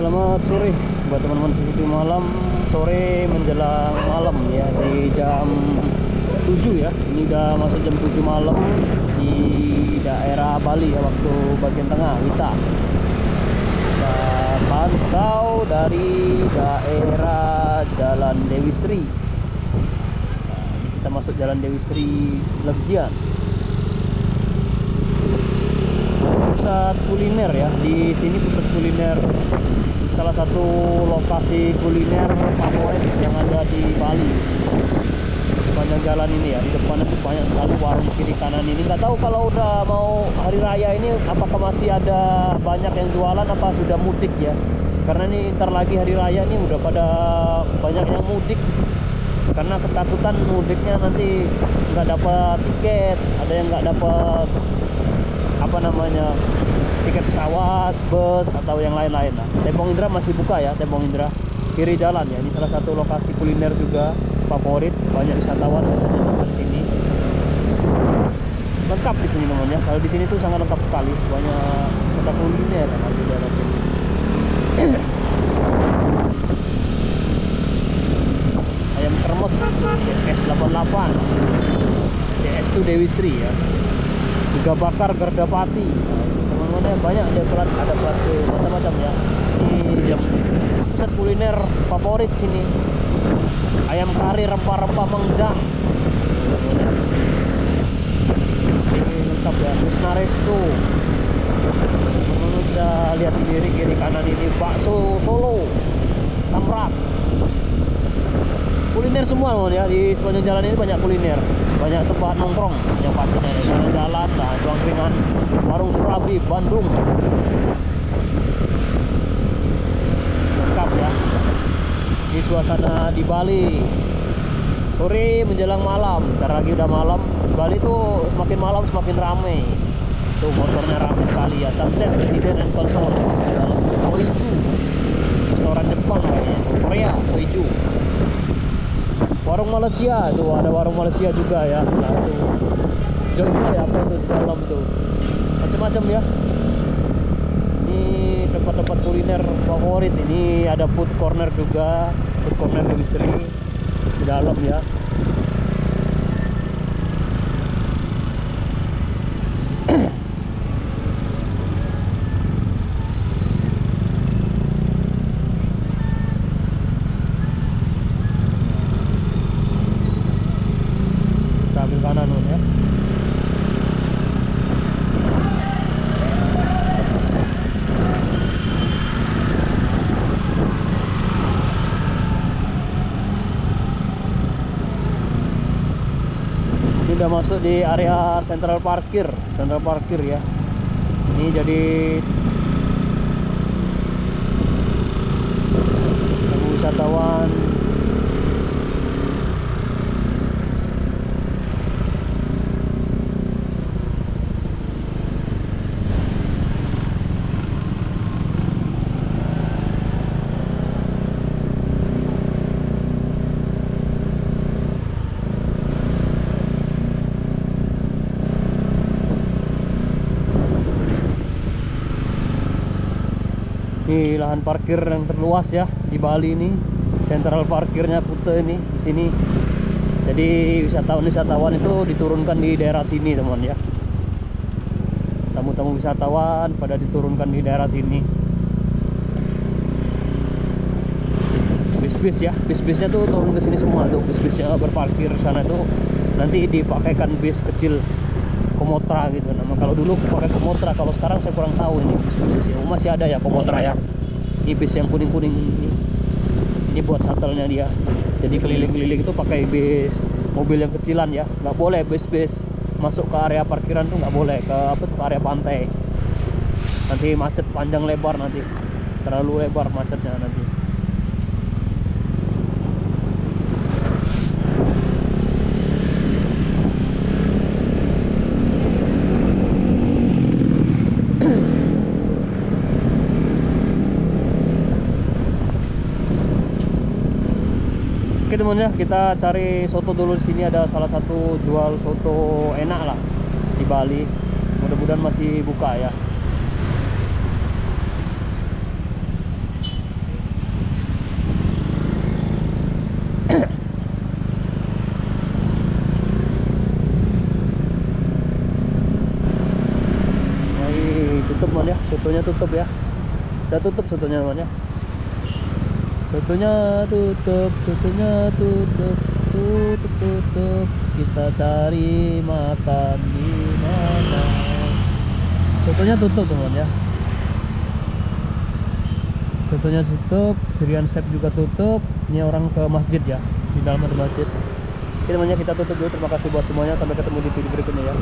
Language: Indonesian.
Selamat sore buat teman-teman CCTV malam, sore menjelang malam ya, di jam 7 ya. Ini udah masuk jam 7 malam di daerah Bali ya, waktu bagian tengah Wita. Kita pantau dari daerah Jalan Dewi Sri. Nah, kita masuk Jalan Dewi Sri Legian. Pusat kuliner ya, di sini pusat kuliner, salah satu lokasi kuliner favorit yang ada di Bali. Sepanjang jalan ini ya, di depan itu banyak sekali warung kiri kanan ini. Nggak tahu kalau udah mau hari raya ini apakah masih ada banyak yang jualan, apa sudah mudik ya. Karena ini ntar lagi hari raya ini udah pada banyak yang mudik, karena ketakutan mudiknya nanti nggak dapat tiket, ada yang nggak dapat tiket pesawat, bus, atau yang lain-lain lah. Tembong Indra masih buka ya, Tembong Indra kiri jalan ya. Ini salah satu lokasi kuliner juga favorit, banyak wisatawan biasanya datang ke sini. Lengkap di sini namanya. Kalau di sini tuh sangat lengkap sekali, banyak wisata kuliner yang di daerah sini. Ayam kremes DS88, DS itu Dewi Sri ya. Iga bakar Gerdapati, teman-teman, banyak ada plat macam-macam ya. Ini pusat kuliner favorit sini. Ayam kari rempah-rempah mengjang, ini lengkap ya. Krishna Resto, teman-teman bisa lihat sendiri kiri kanan ini bakso Solo, Samrat, kuliner semua loh ya. Di sepanjang jalan ini banyak kuliner, banyak tempat nongkrong yang pastinya ya. Jalan-jalan, nah, juang-juangan, warung Surabi, Bandung, lengkap ya. Ini suasana di Bali sore menjelang malam. Ntar lagi udah malam. Bali tuh semakin malam semakin ramai. Tuh motornya ramai sekali ya. Sunset Resident and Consort dalam Soiju, restoran Jepang kayaknya, Korea, Soiju. Warung Malaysia tuh, ada warung Malaysia juga ya. Nah tuh Joyboy apa itu di dalam tuh, macam-macam ya. Ini tempat-tempat kuliner favorit. Ini ada food corner juga, food corner Dewi Sri di dalam ya. Kanan ya. Ini udah masuk di area central parkir ya. Ini jadi wisatawan. Ini lahan parkir yang terluas ya di Bali ini. Sentral parkirnya Kuta ini di sini. Jadi wisatawan itu diturunkan di daerah sini, teman ya. Tamu-tamu wisatawan pada diturunkan di daerah sini. Bis-bis ya, bis-bisnya tuh turun ke sini semua tuh. Bis-bisnya berparkir sana tuh nanti dipakaikan bis kecil Komotra gitu. Nama kalau dulu pakai Komotra, kalau sekarang saya kurang tahu ini bis ya. Masih ada ya Komotra ya. Ini bis yang kuning-kuning ini buat shuttle-nya dia. Jadi keliling-keliling itu pakai bis, mobil yang kecilan ya. Nggak boleh bis-bis masuk ke area parkiran tuh, nggak boleh ke area pantai. Nanti macet panjang lebar, nanti terlalu lebar macetnya nanti. Oke teman ya, kita cari soto dulu di sini. Ada salah satu jual soto enak lah di Bali. Mudah-mudahan masih buka ya. ya, sotonya tutup ya. Udah tutup sotonya teman ya. Sotonya tutup, tutup. Kita cari makan di mana? Sotonya tutup teman ya. Sotonya tutup, Syrian Chef juga tutup. Ini orang ke masjid ya, di dalam ada masjid. Oke teman-teman, kita tutup dulu. Terima kasih buat semuanya. Sampai ketemu di video berikutnya ya.